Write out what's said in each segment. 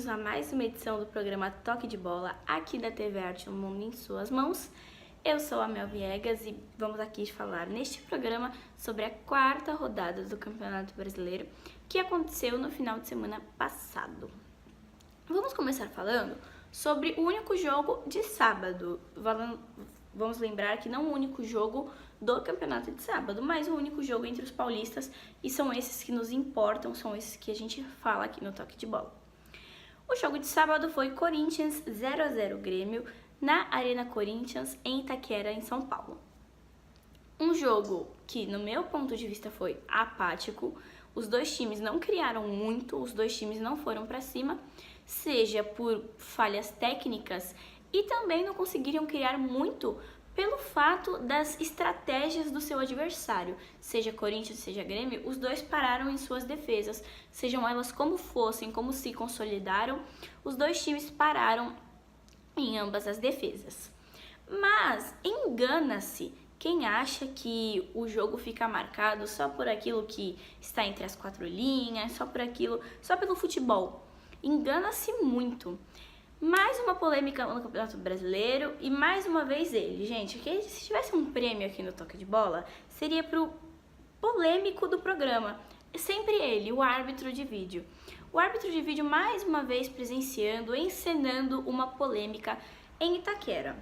bem-vindos a mais uma edição do programa Toque de Bola, aqui da TV Arte O Mundo em Suas Mãos. Eu sou a Mel Viegas e vamos aqui falar neste programa sobre a quarta rodada do Campeonato Brasileiro, que aconteceu no final de semana passado. Vamos começar falando sobre o único jogo de sábado. Vamos lembrar que não o único jogo do campeonato de sábado, mas o único jogo entre os paulistas, e são esses que nos importam, são esses que a gente fala aqui no Toque de Bola. O jogo de sábado foi Corinthians 0-0 Grêmio na Arena Corinthians em Itaquera, em São Paulo. Um jogo que, no meu ponto de vista, foi apático. Os dois times não criaram muito, os dois times não foram para cima, seja por falhas técnicas e também não conseguiram criar muito pelo fato das estratégias do seu adversário. Seja Corinthians, seja Grêmio, os dois pararam em suas defesas, sejam elas como fossem, como se consolidaram, os dois times pararam em ambas as defesas. Mas engana-se quem acha que o jogo fica marcado só por aquilo que está entre as quatro linhas, só pelo futebol. Engana-se muito. Mais uma polêmica no Campeonato Brasileiro e mais uma vez ele, gente, que se tivesse um prêmio aqui no Toque de Bola, seria pro polêmico do programa. É sempre ele, o árbitro de vídeo. O árbitro de vídeo mais uma vez presenciando, encenando uma polêmica em Itaquera.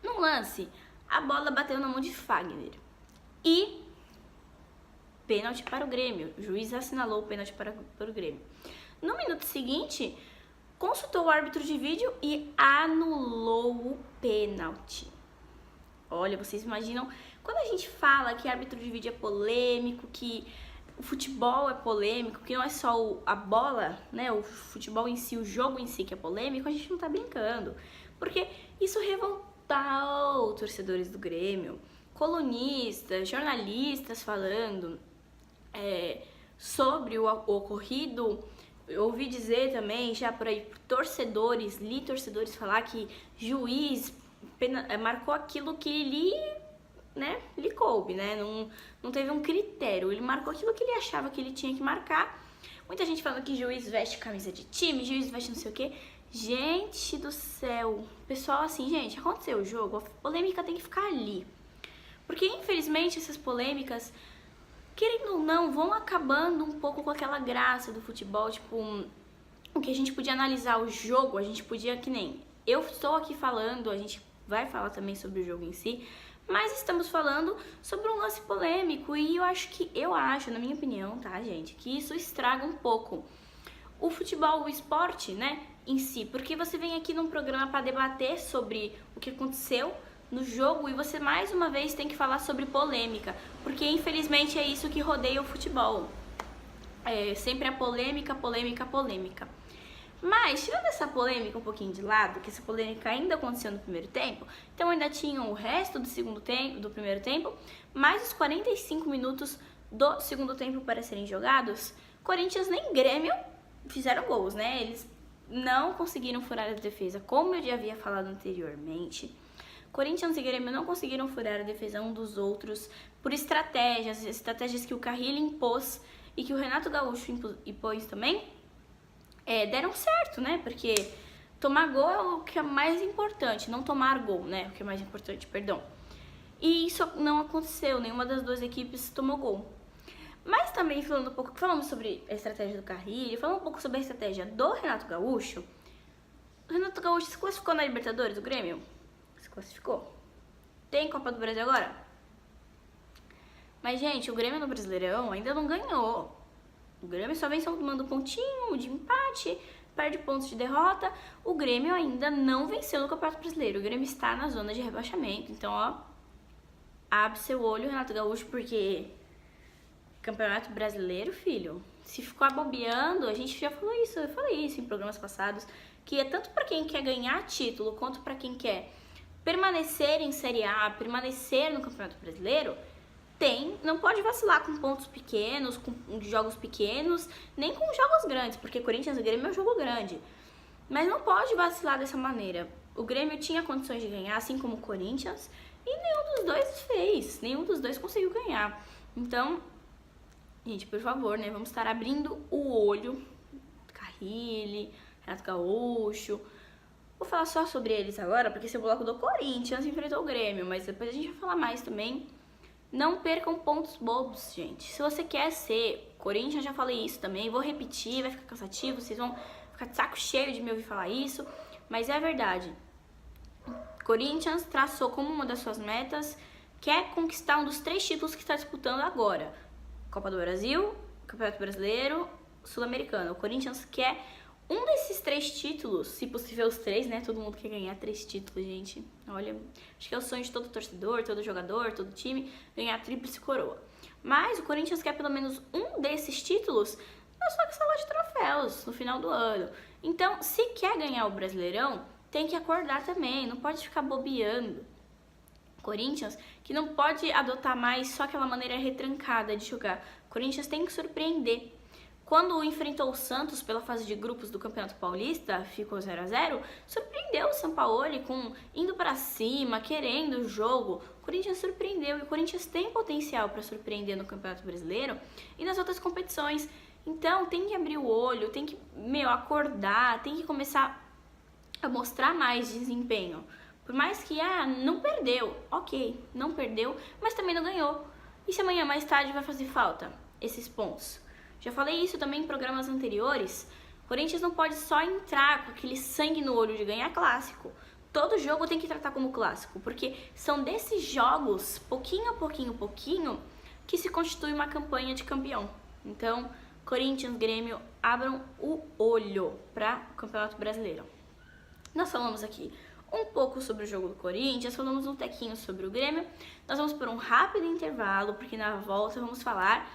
No lance, a bola bateu na mão de Fagner e pênalti para o Grêmio. O juiz assinalou o pênalti para o Grêmio. No minuto seguinte, consultou o árbitro de vídeo e anulou o pênalti. Olha, vocês imaginam, quando a gente fala que árbitro de vídeo é polêmico, que o futebol é polêmico, que não é só a bola, né, o futebol em si, o jogo em si que é polêmico, a gente não tá brincando. Porque isso revoltou torcedores do Grêmio, colunistas, jornalistas falando sobre o ocorrido. Eu ouvi dizer também, já por aí, torcedores falar que juiz marcou aquilo que lhe coube, né? Não teve um critério, ele marcou aquilo que ele achava que ele tinha que marcar. Muita gente falando que juiz veste camisa de time, juiz veste não sei o quê. Gente do céu, pessoal, assim, gente, aconteceu o jogo, a polêmica tem que ficar ali. Porque, infelizmente, essas polêmicas, querendo ou não, vão acabando um pouco com aquela graça do futebol, tipo, o que a gente podia analisar o jogo, a gente podia, que nem eu estou aqui falando, a gente vai falar também sobre o jogo em si, mas estamos falando sobre um lance polêmico e eu acho, na minha opinião, tá, gente, que isso estraga um pouco o futebol, o esporte, né, em si, porque você vem aqui num programa para debater sobre o que aconteceu no jogo e você mais uma vez tem que falar sobre polêmica, porque infelizmente é isso que rodeia o futebol. Sempre a polêmica. Mas, tirando essa polêmica um pouquinho de lado, que essa polêmica ainda aconteceu no primeiro tempo, então ainda tinham o resto do primeiro tempo, mais os 45 minutos do segundo tempo para serem jogados. Corinthians nem Grêmio fizeram gols, né? Eles não conseguiram furar a defesa, como eu já havia falado anteriormente. Corinthians e Grêmio não conseguiram furar a defesa um dos outros por estratégias que o Carrilho impôs e que o Renato Gaúcho impôs também, deram certo, né? Porque tomar gol é o que é mais importante, não tomar gol, né? O que é mais importante, perdão. E isso não aconteceu, nenhuma das duas equipes tomou gol. Mas também falamos sobre a estratégia do Carrilho, falando um pouco sobre a estratégia do Renato Gaúcho. O Renato Gaúcho se classificou na Libertadores do Grêmio? Se classificou. Tem Copa do Brasil agora? Mas, gente, o Grêmio no Brasileirão ainda não ganhou. O Grêmio só vem somando pontinho de empate, perde pontos de derrota. O Grêmio ainda não venceu no Campeonato Brasileiro. O Grêmio está na zona de rebaixamento. Então, ó, abre seu olho, Renato Gaúcho, porque Campeonato Brasileiro, filho, se ficar bobeando, a gente já falou isso, eu falei isso em programas passados, que é tanto para quem quer ganhar título, quanto para quem quer permanecer em Série A, permanecer no Campeonato Brasileiro, não pode vacilar com pontos pequenos, com jogos pequenos, nem com jogos grandes, porque Corinthians e Grêmio é um jogo grande. Mas não pode vacilar dessa maneira. O Grêmio tinha condições de ganhar, assim como o Corinthians, e nenhum dos dois fez, nenhum dos dois conseguiu ganhar. Então, gente, por favor, né, vamos estar abrindo o olho, Carrilho, Renato Gaúcho. Vou falar só sobre eles agora, porque esse é o bloco do Corinthians enfrentou o Grêmio, mas depois a gente vai falar mais também. Não percam pontos bobos, gente. Se você quer ser Corinthians, já falei isso também, vou repetir, vai ficar cansativo, vocês vão ficar de saco cheio de me ouvir falar isso, mas é verdade. Corinthians traçou como uma das suas metas, quer conquistar um dos 3 títulos que está disputando agora. Copa do Brasil, Campeonato Brasileiro, Sul-Americano. O Corinthians quer um desses 3 títulos, se possível os 3, né? Todo mundo quer ganhar 3 títulos, gente. Olha, acho que é o sonho de todo torcedor, todo jogador, todo time, ganhar a tríplice coroa. Mas o Corinthians quer pelo menos um desses títulos na sua sala de troféus, no final do ano. Então, se quer ganhar o Brasileirão, tem que acordar também, não pode ficar bobeando. Corinthians, que não pode adotar mais só aquela maneira retrancada de jogar. Corinthians tem que surpreender. Quando enfrentou o Santos pela fase de grupos do Campeonato Paulista, ficou 0-0, surpreendeu o Sampaoli com indo para cima, querendo o jogo. O Corinthians surpreendeu e o Corinthians tem potencial para surpreender no Campeonato Brasileiro e nas outras competições. Então tem que abrir o olho, tem que acordar, tem que começar a mostrar mais desempenho. Por mais que não perdeu, ok, não perdeu, mas também não ganhou. E se amanhã mais tarde vai fazer falta esses pontos? Já falei isso também em programas anteriores. O Corinthians não pode só entrar com aquele sangue no olho de ganhar clássico. Todo jogo tem que tratar como clássico, porque são desses jogos, pouquinho a pouquinho, que se constitui uma campanha de campeão. Então, Corinthians, Grêmio, abram o olho para o Campeonato Brasileiro. Nós falamos aqui um pouco sobre o jogo do Corinthians, falamos um tequinho sobre o Grêmio. Nós vamos por um rápido intervalo, porque na volta vamos falar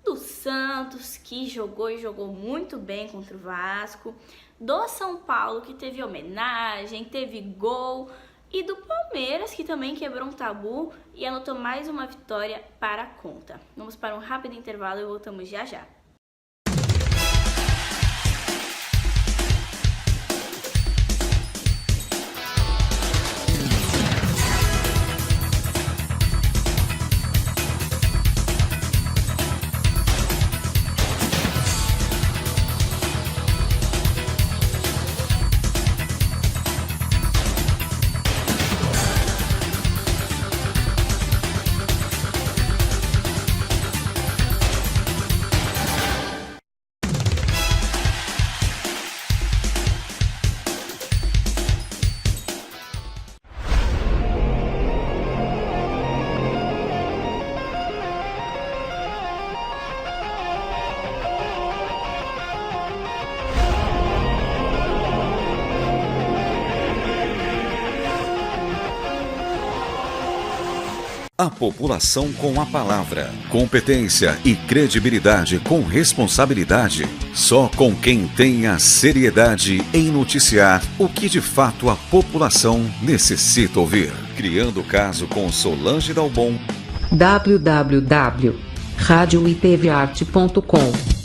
do Santos, que jogou e jogou muito bem contra o Vasco, do São Paulo, que teve homenagem, teve gol, e do Palmeiras, que também quebrou um tabu e anotou mais uma vitória para a conta. Vamos para um rápido intervalo e voltamos já já. A população com a palavra. Competência e credibilidade com responsabilidade. Só com quem tem a seriedade em noticiar o que de fato a população necessita ouvir. Criando caso com Solange Dalbon. www.radioitvarte.com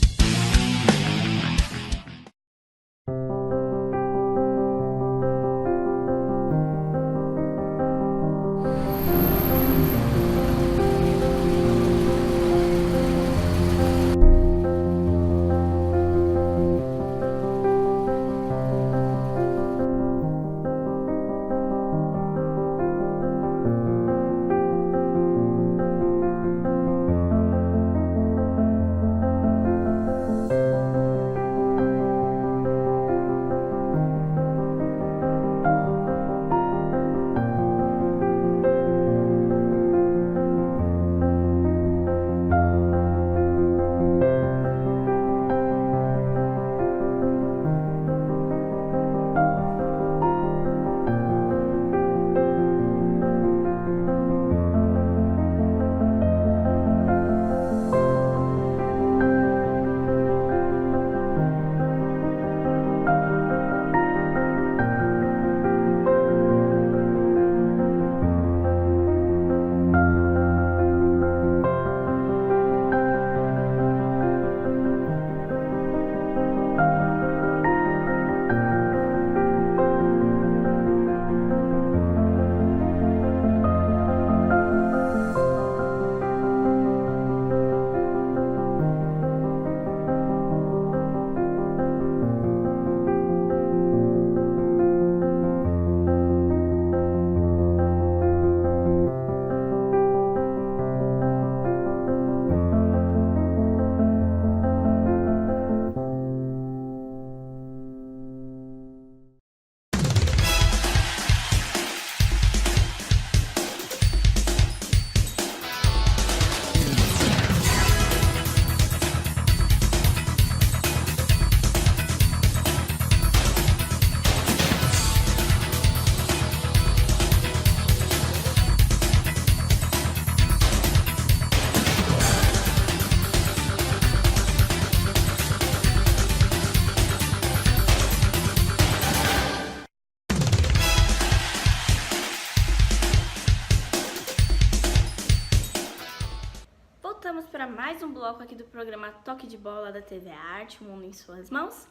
Vamos para mais um bloco aqui do programa Toque de Bola da TV Arte, o Mundo em Suas Mãos.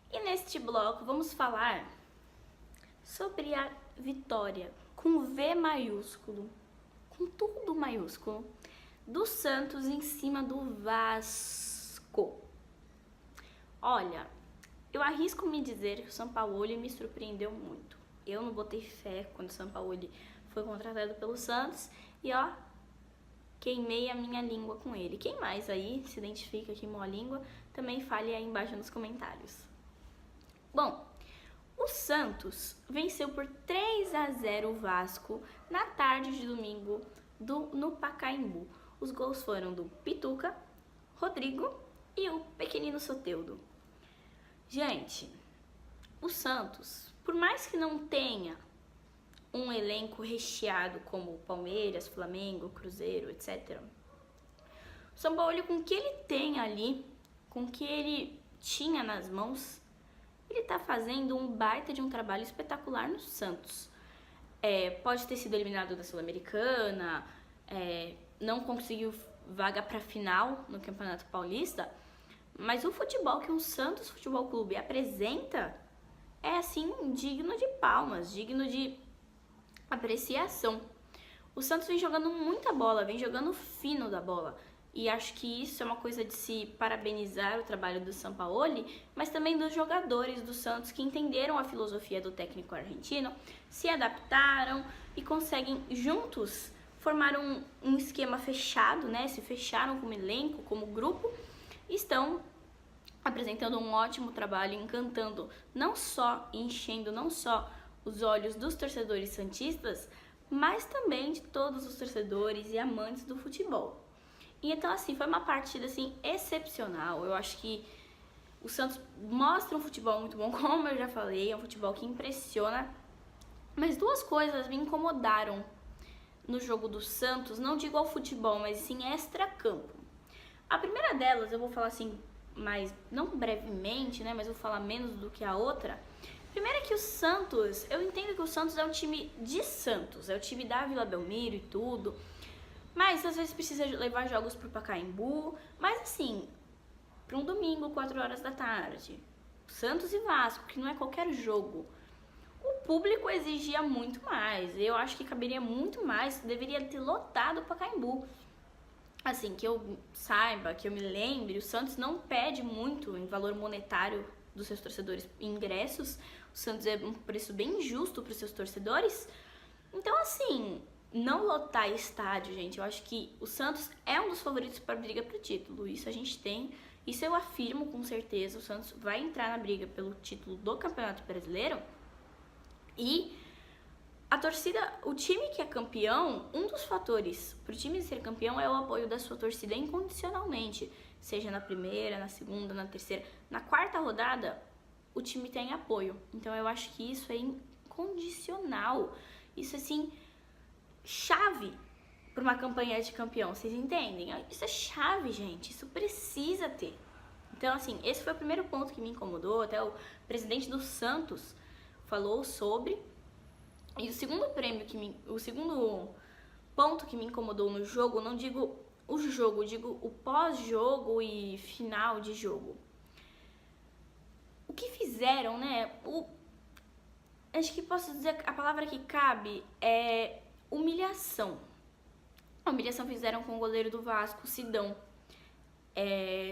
E neste bloco vamos falar sobre a vitória, com V maiúsculo, com tudo maiúsculo, do Santos em cima do Vasco. Olha, eu arrisco me dizer que o Sampaoli me surpreendeu muito. Eu não botei fé quando o Sampaoli foi contratado pelo Santos e ó, queimei a minha língua com ele. Quem mais aí se identifica, queimou a língua, também fale aí embaixo nos comentários. Bom, o Santos venceu por 3-0 o Vasco na tarde de domingo no Pacaembu. Os gols foram do Pituca, Rodrigo e o pequenino Soteldo. Gente, o Santos, por mais que não tenha um elenco recheado como Palmeiras, Flamengo, Cruzeiro, etc. O Sampaoli, com o que ele tem ali, com o que ele tinha nas mãos, ele tá fazendo um baita de um trabalho espetacular no Santos. Pode ter sido eliminado da Sul-Americana, não conseguiu vaga para final no Campeonato Paulista, mas o futebol que o Santos Futebol Clube apresenta é assim digno de palmas, digno de apreciação. O Santos vem jogando muita bola, vem jogando fino da bola. E acho que isso é uma coisa de se parabenizar o trabalho do Sampaoli, mas também dos jogadores do Santos que entenderam a filosofia do técnico argentino, se adaptaram e conseguem juntos formar um esquema fechado, né? Se fecharam como elenco, como grupo, e estão apresentando um ótimo trabalho, encantando não só, enchendo não só os olhos dos torcedores santistas, mas também de todos os torcedores e amantes do futebol. E então, assim, foi uma partida, assim, excepcional. Eu acho que o Santos mostra um futebol muito bom, como eu já falei, é um futebol que impressiona. Mas duas coisas me incomodaram no jogo do Santos, não digo ao futebol, mas sim extra-campo. A primeira delas, eu vou falar assim, mais, não brevemente, né, mas vou falar menos do que a outra. Primeiro é que o Santos, eu entendo que o Santos é um time de Santos, é o time da Vila Belmiro e tudo, mas às vezes precisa levar jogos pro Pacaembu, mas assim, para um domingo, 4 horas da tarde, Santos e Vasco, que não é qualquer jogo, o público exigia muito mais, eu acho que caberia muito mais, deveria ter lotado o Pacaembu. Assim, que eu saiba, que eu me lembre, o Santos não pede muito em valor monetário dos seus torcedores ingressos. O Santos é um preço bem justo para os seus torcedores. Então, assim, não lotar estádio, gente, eu acho que o Santos é um dos favoritos para a briga pro título. Isso a gente tem, isso eu afirmo com certeza. O Santos vai entrar na briga pelo título do Campeonato Brasileiro. E a torcida, o time que é campeão, um dos fatores para o time ser campeão é o apoio da sua torcida incondicionalmente. Seja na primeira, na segunda, na terceira, na quarta rodada, o time tem apoio. Então eu acho que isso é incondicional. Isso, assim, chave para uma campanha de campeão, vocês entendem? Isso é chave, gente, isso precisa ter. Então, assim, esse foi o primeiro ponto que me incomodou, até o presidente do Santos falou sobre. E o segundo ponto que me incomodou no jogo, não digo o jogo, digo o pós-jogo e final de jogo. O que fizeram, né? Acho que posso dizer, a palavra que cabe é humilhação. A humilhação fizeram com o goleiro do Vasco, Sidão.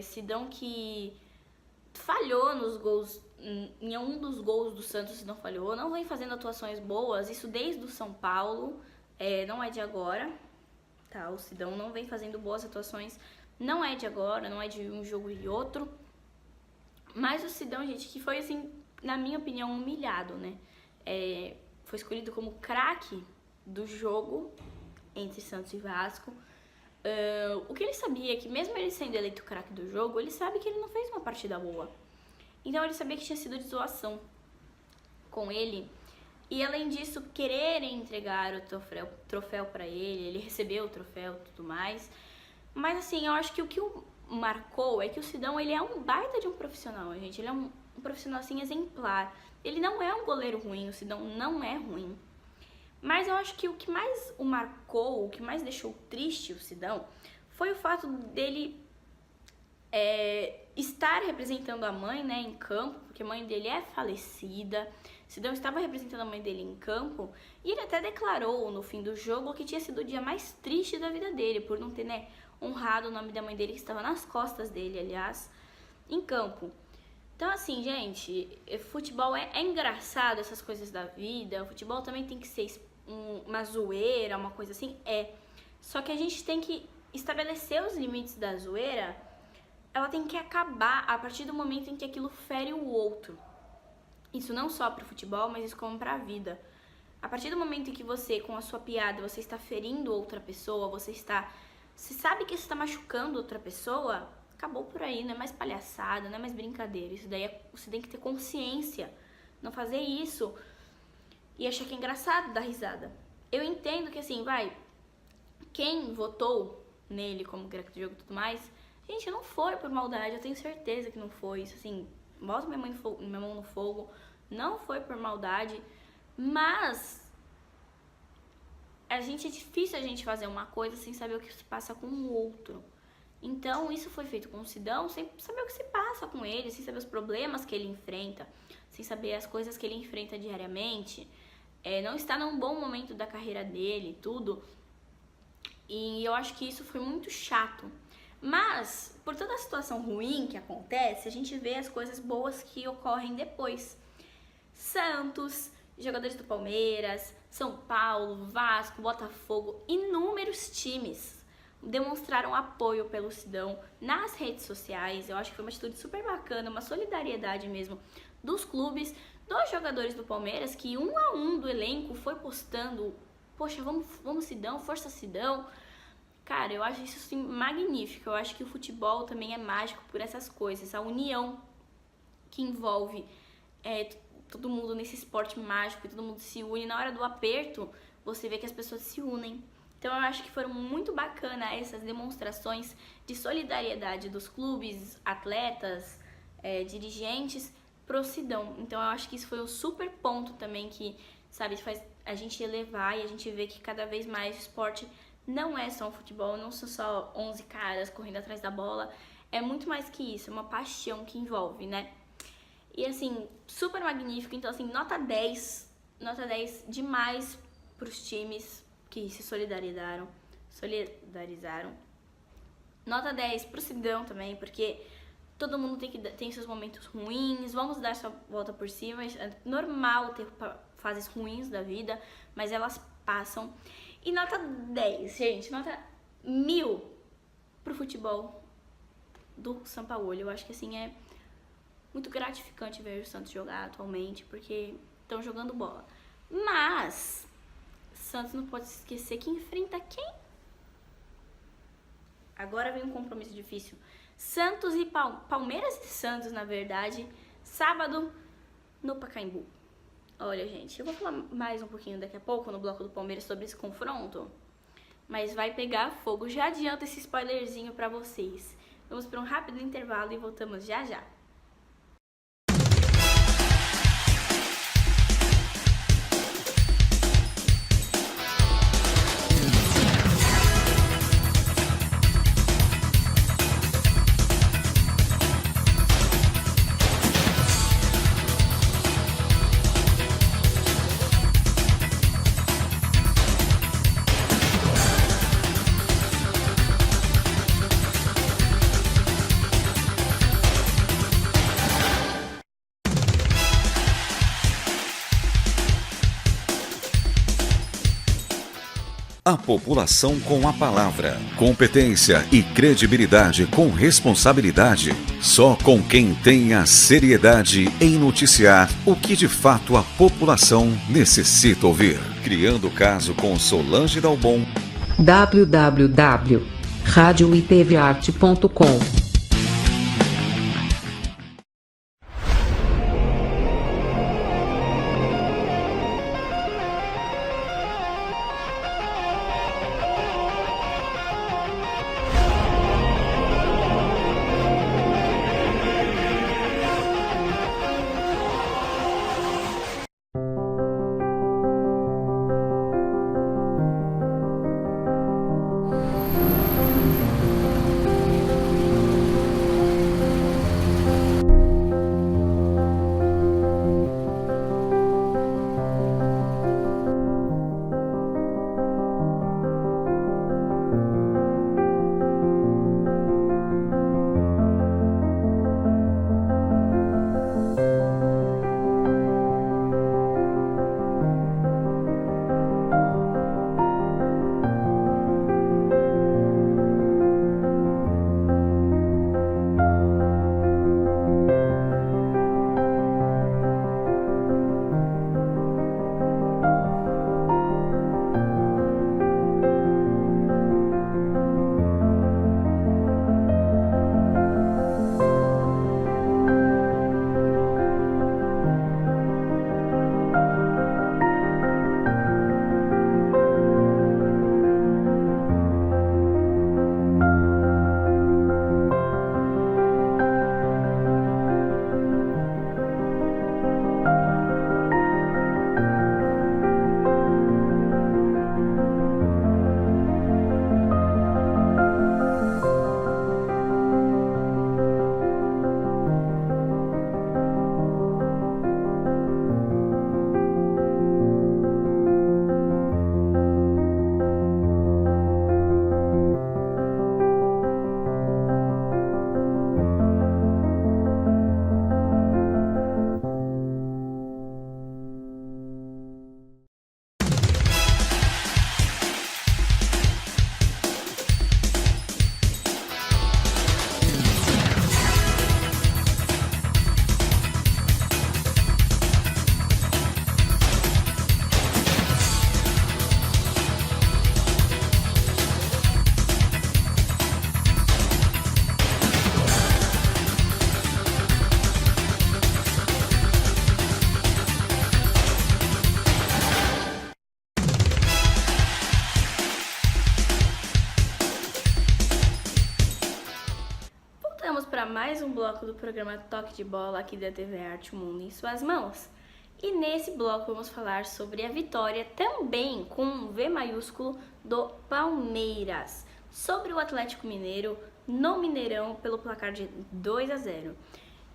Sidão que falhou nos gols, em um dos gols do Santos, Sidão falhou. Não vem fazendo atuações boas, isso desde o São Paulo, não é de agora. Tá, o Sidão não vem fazendo boas atuações, não é de agora, não é de um jogo e outro. Mas o Sidão, gente, que foi, assim, na minha opinião, humilhado, né? Foi escolhido como craque do jogo entre Santos e Vasco. O que ele sabia é que, mesmo ele sendo eleito craque do jogo, ele sabe que ele não fez uma partida boa. Então ele sabia que tinha sido de zoação com ele. E além disso, quererem entregar o troféu pra ele recebeu o troféu e tudo mais. Mas assim, eu acho que o que o marcou é que o Sidão, ele é um baita de um profissional, gente. Ele é um profissional, assim, exemplar. Ele não é um goleiro ruim, o Sidão não é ruim. Mas eu acho que o que mais o marcou, o que mais deixou triste o Sidão, foi o fato dele estar representando a mãe, né, em campo, porque a mãe dele é falecida. Sidão estava representando a mãe dele em campo e ele até declarou no fim do jogo que tinha sido o dia mais triste da vida dele, por não ter, né, honrado o nome da mãe dele, que estava nas costas dele, aliás, em campo. Então, assim, gente, futebol é engraçado, essas coisas da vida. O futebol também tem que ser uma zoeira, uma coisa assim, Só que a gente tem que estabelecer os limites da zoeira. Ela tem que acabar a partir do momento em que aquilo fere o outro. Isso não só para o futebol, mas isso como para a vida. A partir do momento em que você, com a sua piada, você está ferindo outra pessoa, você sabe que você está machucando outra pessoa, acabou por aí, não é mais palhaçada, não é mais brincadeira. Isso daí você tem que ter consciência, não fazer isso e achar que é engraçado dar risada. Eu entendo que assim, quem votou nele como craque do jogo e tudo mais, gente, não foi por maldade, eu tenho certeza que não foi isso, assim, boto minha mão no fogo, não foi por maldade, mas é difícil a gente fazer uma coisa sem saber o que se passa com o outro. Então, isso foi feito com o Sidão sem saber o que se passa com ele, sem saber os problemas que ele enfrenta, sem saber as coisas que ele enfrenta diariamente, não está num bom momento da carreira dele, tudo. E eu acho que isso foi muito chato. Mas, por toda a situação ruim que acontece, a gente vê as coisas boas que ocorrem depois. Santos, jogadores do Palmeiras, São Paulo, Vasco, Botafogo, inúmeros times demonstraram apoio pelo Sidão nas redes sociais. Eu acho que foi uma atitude super bacana, uma solidariedade mesmo dos clubes, dos jogadores do Palmeiras, que um a um do elenco foi postando, poxa, vamos Sidão, força Sidão. Cara, eu acho isso assim, magnífico. Eu acho que o futebol também é mágico por essas coisas. A união que envolve todo mundo nesse esporte mágico, e todo mundo se une. Na hora do aperto, você vê que as pessoas se unem. Então eu acho que foram muito bacanas essas demonstrações de solidariedade dos clubes, atletas, dirigentes pro Sidão. Então eu acho que isso foi um super ponto também que, sabe, faz a gente elevar e a gente vê que cada vez mais o esporte não é só um futebol, não são só 11 caras correndo atrás da bola, é muito mais que isso, é uma paixão que envolve, né? E assim, super magnífico, então assim, nota 10 demais pros times que se solidarizaram. Nota 10 pro Sidão também, porque todo mundo tem seus momentos ruins, vamos dar sua volta por cima, é normal ter fases ruins da vida, mas elas passam. E nota 10, gente, nota 1000 pro futebol do Sampaoli. Eu acho que assim é muito gratificante ver o Santos jogar atualmente, porque estão jogando bola. Mas Santos não pode esquecer que enfrenta quem? Agora vem um compromisso difícil. Santos e Palmeiras e Santos, na verdade, sábado no Pacaembu. Olha, gente, eu vou falar mais um pouquinho daqui a pouco no bloco do Palmeiras sobre esse confronto, mas vai pegar fogo. Já adianto esse spoilerzinho pra vocês. Vamos para um rápido intervalo e voltamos já já. A população com a palavra. Competência e credibilidade com responsabilidade. Só com quem tenha seriedade em noticiar o que de fato a população necessita ouvir. Criando o caso com Solange Dalbon. www.radioitvarte.com para mais um bloco do programa Toque de Bola aqui da TV Arte, o Mundo em Suas Mãos. E nesse bloco vamos falar sobre a vitória, também com um V maiúsculo, do Palmeiras sobre o Atlético Mineiro no Mineirão pelo placar de 2-0.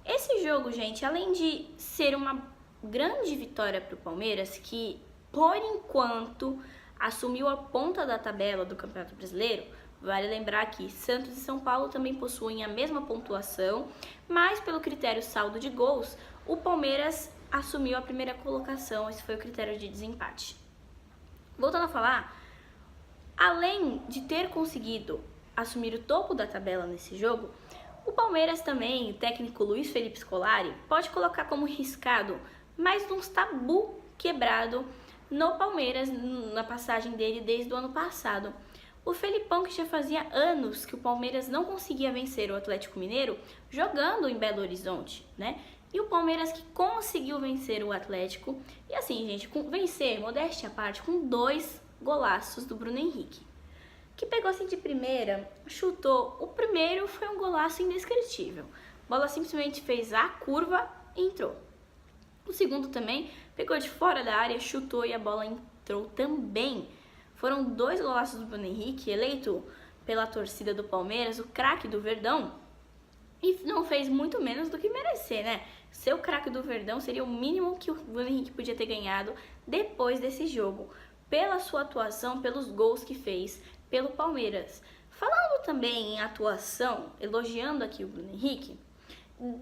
Esse jogo, gente, além de ser uma grande vitória para o Palmeiras, que por enquanto assumiu a ponta da tabela do Campeonato Brasileiro, vale lembrar que Santos e São Paulo também possuem a mesma pontuação, mas pelo critério saldo de gols, o Palmeiras assumiu a primeira colocação, esse foi o critério de desempate. Voltando a falar, além de ter conseguido assumir o topo da tabela nesse jogo, o Palmeiras também, o técnico Luiz Felipe Scolari, pode colocar como riscado mais uns tabu quebrado no Palmeiras na passagem dele desde o ano passado. O Felipão, que já fazia anos que o Palmeiras não conseguia vencer o Atlético Mineiro jogando em Belo Horizonte, né? E o Palmeiras que conseguiu vencer o Atlético, e assim, gente, vencer, modéstia à parte, com 2 golaços do Bruno Henrique, que pegou assim de primeira, chutou. O primeiro foi um golaço indescritível. A bola simplesmente fez a curva e entrou. O segundo também pegou de fora da área, chutou e a bola entrou também. Foram 2 golaços do Bruno Henrique, eleito pela torcida do Palmeiras, o craque do Verdão, e não fez muito menos do que merecer, né? Ser o craque do Verdão seria o mínimo que o Bruno Henrique podia ter ganhado depois desse jogo, pela sua atuação, pelos gols que fez pelo Palmeiras. Falando também em atuação, elogiando aqui o Bruno Henrique,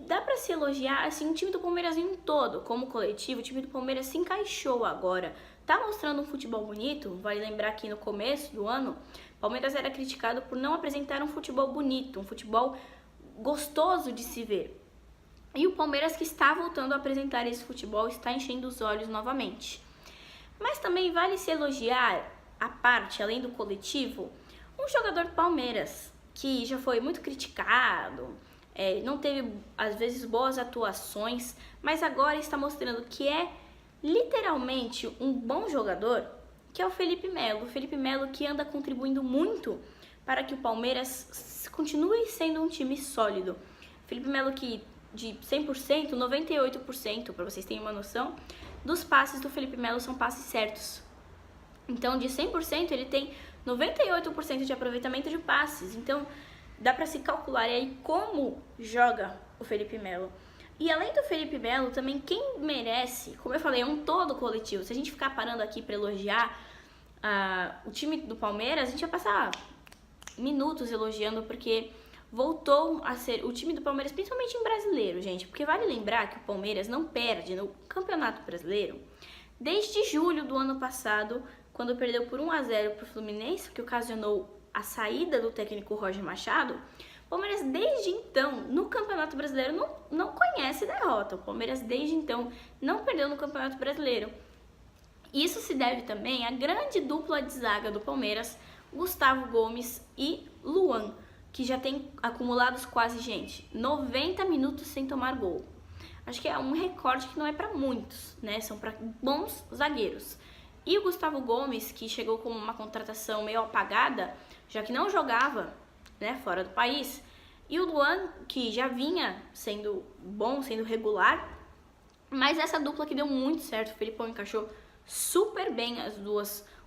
dá para se elogiar assim, o time do Palmeiras em um todo, como coletivo. O time do Palmeiras se encaixou agora, tá mostrando um futebol bonito. Vale lembrar que no começo do ano, o Palmeiras era criticado por não apresentar um futebol bonito, um futebol gostoso de se ver. E o Palmeiras, que está voltando a apresentar esse futebol, está enchendo os olhos novamente. Mas também vale se elogiar, a parte, além do coletivo, um jogador do Palmeiras, que já foi muito criticado, não teve, às vezes, boas atuações, mas agora está mostrando que é literalmente um bom jogador, que é o Felipe Melo. O Felipe Melo, que anda contribuindo muito para que o Palmeiras continue sendo um time sólido. Felipe Melo, que de 100%, 98%, para vocês terem uma noção, dos passes do Felipe Melo são passes certos. Então, de 100%, ele tem 98% de aproveitamento de passes. Então, dá para se calcular aí como joga o Felipe Melo. E além do Felipe Melo, também quem merece, como eu falei, é um todo coletivo. Se a gente ficar parando aqui para elogiar o time do Palmeiras, a gente vai passar minutos elogiando, porque voltou a ser o time do Palmeiras, principalmente em brasileiro, gente. Porque vale lembrar que o Palmeiras não perde no Campeonato Brasileiro desde julho do ano passado, quando perdeu por 1-0 para o Fluminense, que ocasionou a saída do técnico Roger Machado. O Palmeiras, desde então, no Campeonato Brasileiro, não conhece derrota. O Palmeiras, desde então, não perdeu no Campeonato Brasileiro. Isso se deve também à grande dupla de zaga do Palmeiras, Gustavo Gomes e Luan, que já tem acumulados quase, gente, 90 minutos sem tomar gol. Acho que é um recorde que não é para muitos, né? São para bons zagueiros. E o Gustavo Gomes, que chegou com uma contratação meio apagada, já que não jogava, né, fora do país. E o Luan, que já vinha sendo bom, sendo regular. Mas essa dupla que deu muito certo, o Felipão encaixou super bem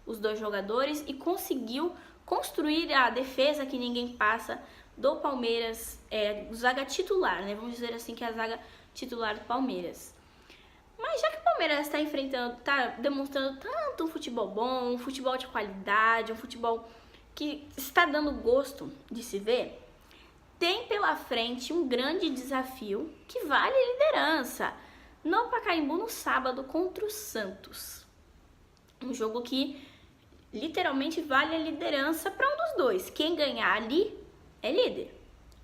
os dois jogadores e conseguiu construir a defesa que ninguém passa do Palmeiras, zaga titular, né? Vamos dizer assim, que é a zaga titular do Palmeiras. Mas já que o Palmeiras está demonstrando tanto um futebol bom, um futebol de qualidade, um futebol que está dando gosto de se ver, tem pela frente um grande desafio que vale a liderança no Pacaembu no sábado contra o Santos. Um jogo que literalmente vale a liderança para um dos dois. Quem ganhar ali é líder.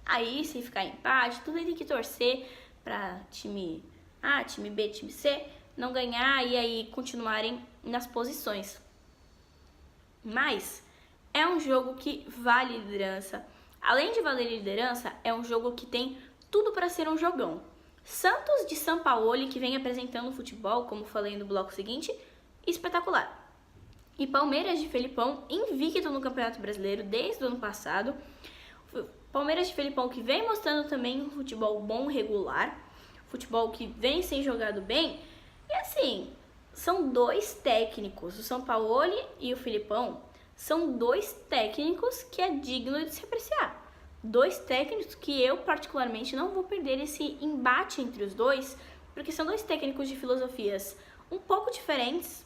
Aí, se ficar empate, tudo tem que torcer para time A, time B, time C não ganhar e aí continuarem nas posições. Mas é um jogo que vale liderança. Além de valer liderança, é um jogo que tem tudo para ser um jogão. Santos de Sampaoli, que vem apresentando o futebol, como falei no bloco seguinte, espetacular. E Palmeiras de Felipão, invicto no Campeonato Brasileiro desde o ano passado. Palmeiras de Felipão que vem mostrando também um futebol bom, regular, futebol que vem sendo jogado bem. E assim, são dois técnicos, o Sampaoli e o Felipão, são dois técnicos que é digno de se apreciar. Dois técnicos que eu particularmente não vou perder esse embate entre os dois, porque são dois técnicos de filosofias um pouco diferentes,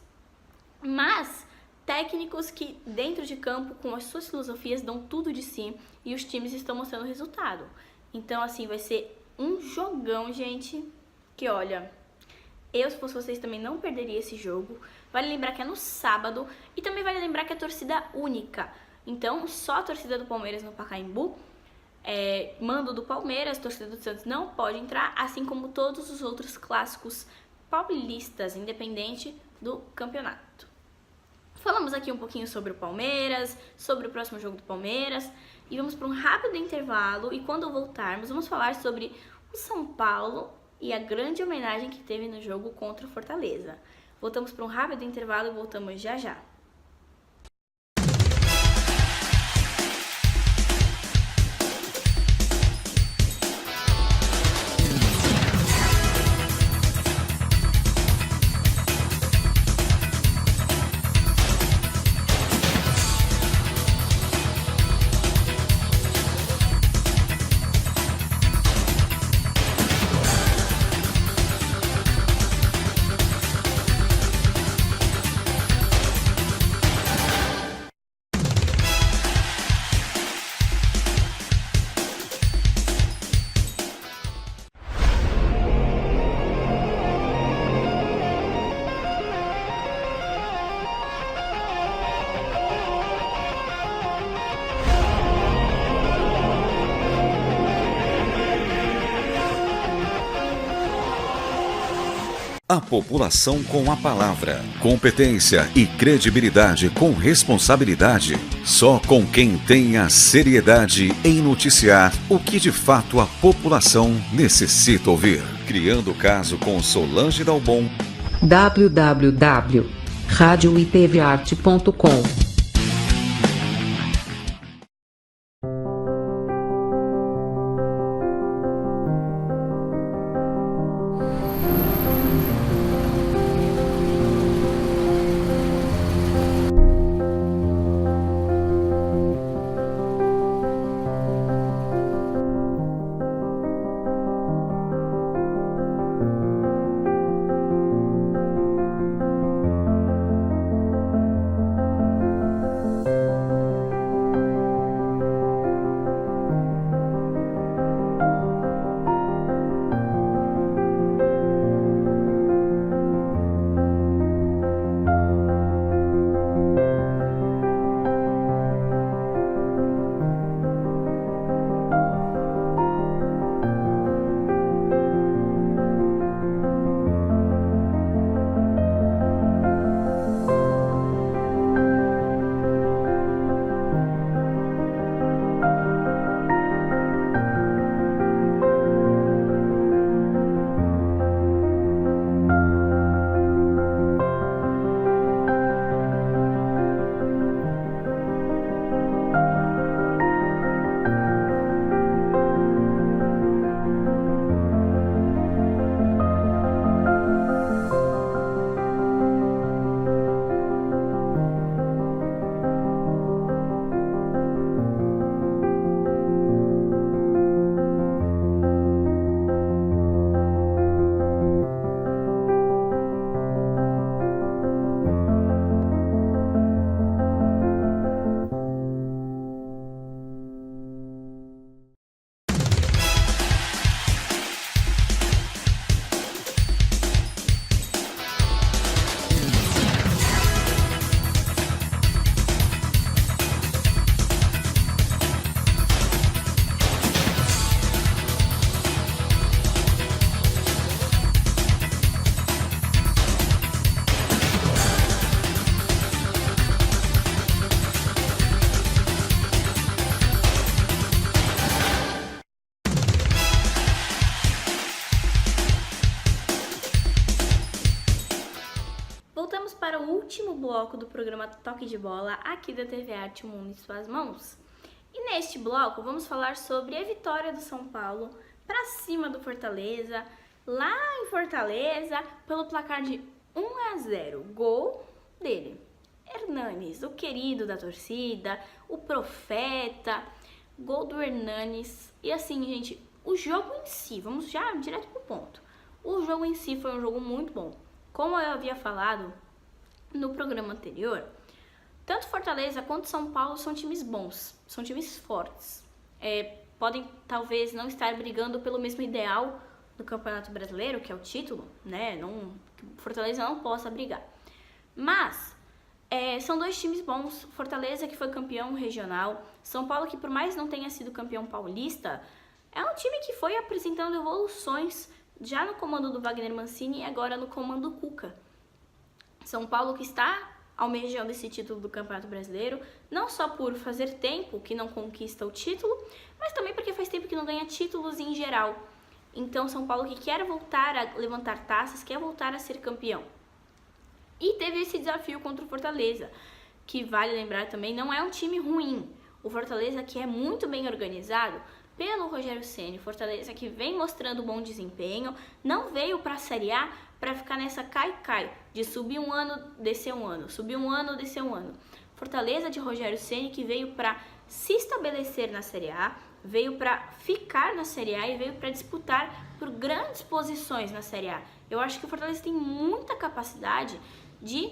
mas técnicos que dentro de campo, com as suas filosofias, dão tudo de si e os times estão mostrando o resultado. Então, assim, vai ser um jogão, gente, que olha, eu, se fosse vocês, também não perderia esse jogo. Vale lembrar que é no sábado e também vale lembrar que é torcida única. Então, só a torcida do Palmeiras no Pacaembu, mando do Palmeiras, torcida do Santos não pode entrar, assim como todos os outros clássicos paulistas, independente do campeonato. Falamos aqui um pouquinho sobre o Palmeiras, sobre o próximo jogo do Palmeiras e vamos para um rápido intervalo e quando voltarmos vamos falar sobre o São Paulo e a grande homenagem que teve no jogo contra o Fortaleza. Voltamos para um rápido intervalo e voltamos já já. A população com a palavra. Competência e credibilidade com responsabilidade. Só com quem tem a seriedade em noticiar o que de fato a população necessita ouvir. Criando o caso com Solange Dalbon. www.radioitvarte.com Para o último bloco do programa Toque de Bola aqui da TV Arte, o Mundo em Suas Mãos. E neste bloco vamos falar sobre a vitória do São Paulo para cima do Fortaleza, lá em Fortaleza, pelo placar de 1-0. Gol dele, Hernanes, o querido da torcida, o profeta, gol do Hernanes. E assim, gente, o jogo em si, vamos já direto pro ponto. O jogo em si foi um jogo muito bom. Como eu havia falado no programa anterior, tanto Fortaleza quanto São Paulo são times bons, são times fortes. Podem talvez não estar brigando pelo mesmo ideal do Campeonato Brasileiro, que é o título, né? Fortaleza não possa brigar. Mas são dois times bons. Fortaleza, que foi campeão regional. São Paulo, que por mais não tenha sido campeão paulista, é um time que foi apresentando evoluções já no comando do Wagner Mancini e agora no comando Cuca. São Paulo, que está almejando esse título do Campeonato Brasileiro, não só por fazer tempo que não conquista o título, mas também porque faz tempo que não ganha títulos em geral. Então, São Paulo, que quer voltar a levantar taças, quer voltar a ser campeão. E teve esse desafio contra o Fortaleza, que vale lembrar também, não é um time ruim. O Fortaleza, que é muito bem organizado pelo Rogério Ceni, Fortaleza que vem mostrando bom desempenho, não veio para a Série A para ficar nessa cai-cai, de subir um ano, descer um ano, subir um ano, descer um ano. Fortaleza de Rogério Ceni, que veio para se estabelecer na Série A, veio para ficar na Série A e veio para disputar por grandes posições na Série A. Eu acho que o Fortaleza tem muita capacidade de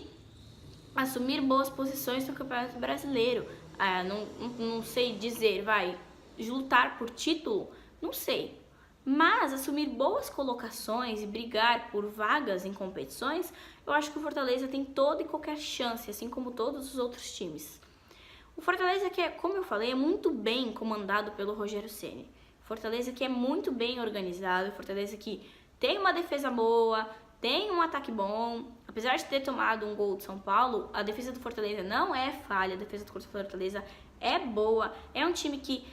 assumir boas posições no Campeonato Brasileiro. Não sei dizer, lutar por título, não sei. Mas assumir boas colocações e brigar por vagas em competições, eu acho que o Fortaleza tem toda e qualquer chance, assim como todos os outros times. O Fortaleza, que como eu falei, é muito bem comandado pelo Rogério Ceni. Fortaleza que é muito bem organizado, Fortaleza que tem uma defesa boa, tem um ataque bom. Apesar de ter tomado um gol de São Paulo, a defesa do Fortaleza não é falha, a defesa do Fortaleza é boa, é um time que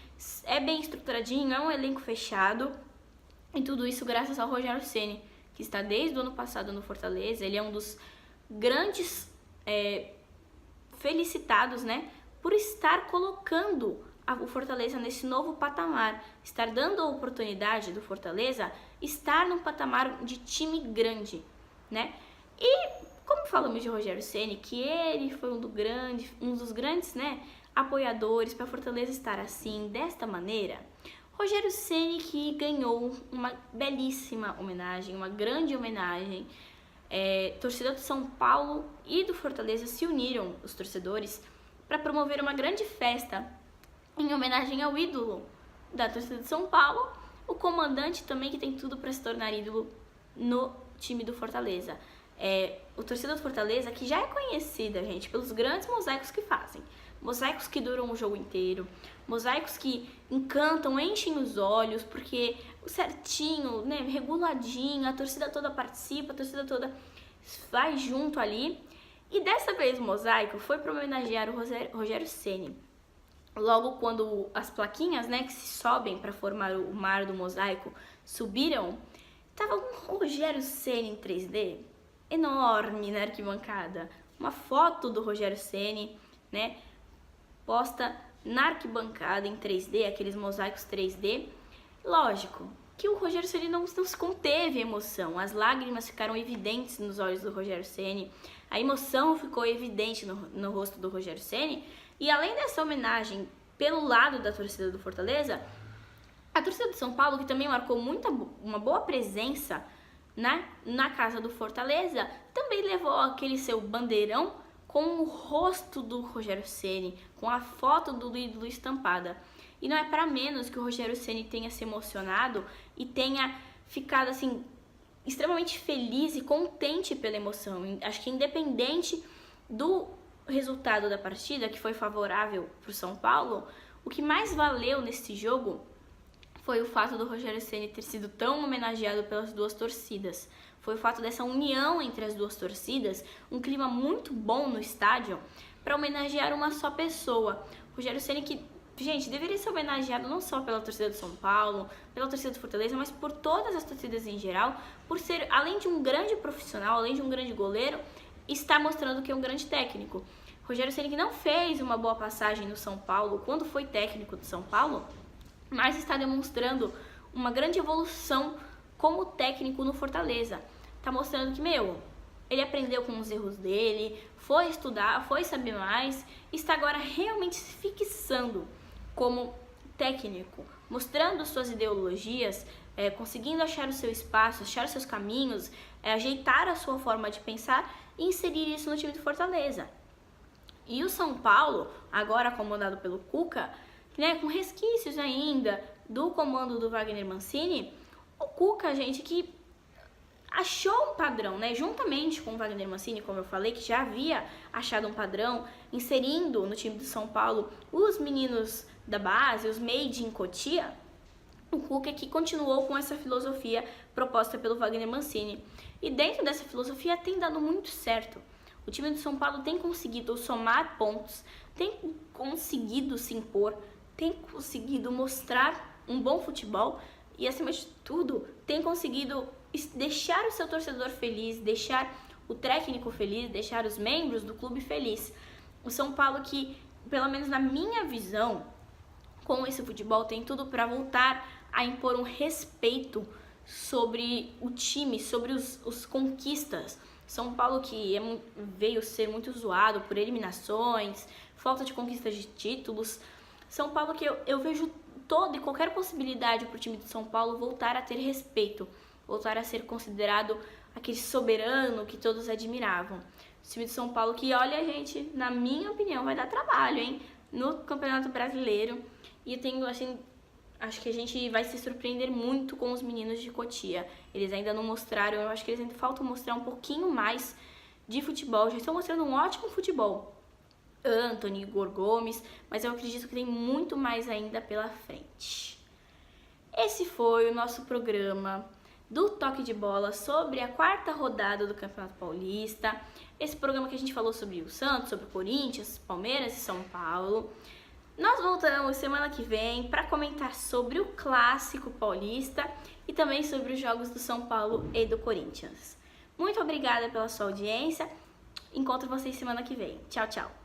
é bem estruturadinho, é um elenco fechado. E tudo isso graças ao Rogério Ceni, que está desde o ano passado no Fortaleza. Ele é um dos grandes felicitados, né, por estar colocando o Fortaleza nesse novo patamar, estar dando a oportunidade do Fortaleza estar num patamar de time grande, né? E como falamos de Rogério Ceni, que ele foi um dos grandes, né, apoiadores para Fortaleza estar assim, desta maneira, Rogério Ceni, que ganhou uma belíssima homenagem, uma grande homenagem. Torcedor do São Paulo e do Fortaleza se uniram, os torcedores, para promover uma grande festa em homenagem ao ídolo da torcida de São Paulo, o comandante também, que tem tudo para se tornar ídolo no time do Fortaleza. O torcedor do Fortaleza, que já é conhecida, gente, pelos grandes mosaicos que fazem. Mosaicos que duram o jogo inteiro, mosaicos que encantam, enchem os olhos, porque certinho, né, reguladinho, a torcida toda participa, a torcida toda vai junto ali. E dessa vez o mosaico foi para homenagear o Rogério Ceni. Logo quando as plaquinhas, né, que se sobem para formar o mar do mosaico subiram, tava um Rogério Ceni em 3D enorme na arquibancada. Uma foto do Rogério Ceni, né, posta na arquibancada em 3D, aqueles mosaicos 3D. Lógico que o Rogério Ceni não se conteve a emoção, as lágrimas ficaram evidentes nos olhos do Rogério Ceni, a emoção ficou evidente no rosto do Rogério Ceni. E além dessa homenagem pelo lado da torcida do Fortaleza, a torcida do São Paulo, que também marcou uma boa presença na casa do Fortaleza, também levou aquele seu bandeirão com o rosto do Rogério Ceni, com a foto do ídolo estampada. E não é para menos que o Rogério Ceni tenha se emocionado e tenha ficado assim extremamente feliz e contente pela emoção. Acho que independente do resultado da partida, que foi favorável para o São Paulo, o que mais valeu nesse jogo foi o fato do Rogério Ceni ter sido tão homenageado pelas duas torcidas. Foi o fato dessa união entre as duas torcidas, um clima muito bom no estádio, para homenagear uma só pessoa. Rogério Ceni, que, gente, deveria ser homenageado não só pela torcida do São Paulo, pela torcida do Fortaleza, mas por todas as torcidas em geral, por ser, além de um grande profissional, além de um grande goleiro, está mostrando que é um grande técnico. Rogério Ceni que não fez uma boa passagem no São Paulo quando foi técnico do São Paulo, mas está demonstrando uma grande evolução como técnico no Fortaleza. Tá mostrando que, ele aprendeu com os erros dele, foi estudar, foi saber mais, está agora realmente se fixando como técnico, mostrando suas ideologias, conseguindo achar o seu espaço, achar os seus caminhos, ajeitar a sua forma de pensar e inserir isso no time do Fortaleza. E o São Paulo, agora comandado pelo Cuca, com resquícios ainda do comando do Wagner Mancini, o Cuca, gente, que achou um padrão, juntamente com o Wagner Mancini, como eu falei, que já havia achado um padrão, inserindo no time do São Paulo os meninos da base, os made in Cotia. O Cuca que continuou com essa filosofia proposta pelo Wagner Mancini. E dentro dessa filosofia tem dado muito certo. O time do São Paulo tem conseguido somar pontos, tem conseguido se impor, tem conseguido mostrar um bom futebol e, acima de tudo, tem conseguido deixar o seu torcedor feliz, deixar o técnico feliz, deixar os membros do clube feliz. O São Paulo que, pelo menos na minha visão, com esse futebol tem tudo para voltar a impor um respeito sobre o time, sobre os conquistas. São Paulo que veio ser muito zoado por eliminações, falta de conquistas de títulos. São Paulo que eu vejo toda e qualquer possibilidade para o time de São Paulo voltar a ter respeito, voltar a ser considerado aquele soberano que todos admiravam. O time de São Paulo que, olha, gente, na minha opinião, vai dar trabalho, no Campeonato Brasileiro. E eu tenho, acho que a gente vai se surpreender muito com os meninos de Cotia. Eles ainda não mostraram, eu acho que eles ainda faltam mostrar um pouquinho mais de futebol. Já estão mostrando um ótimo futebol, Antony, Igor Gomes, mas eu acredito que tem muito mais ainda pela frente. Esse foi o nosso programa do Toque de Bola sobre a 4ª rodada do Campeonato Paulista. Esse programa que a gente falou sobre o Santos, sobre o Corinthians, Palmeiras e São Paulo. Nós voltamos semana que vem para comentar sobre o Clássico Paulista e também sobre os jogos do São Paulo e do Corinthians. Muito obrigada pela sua audiência. Encontro vocês semana que vem. Tchau, tchau.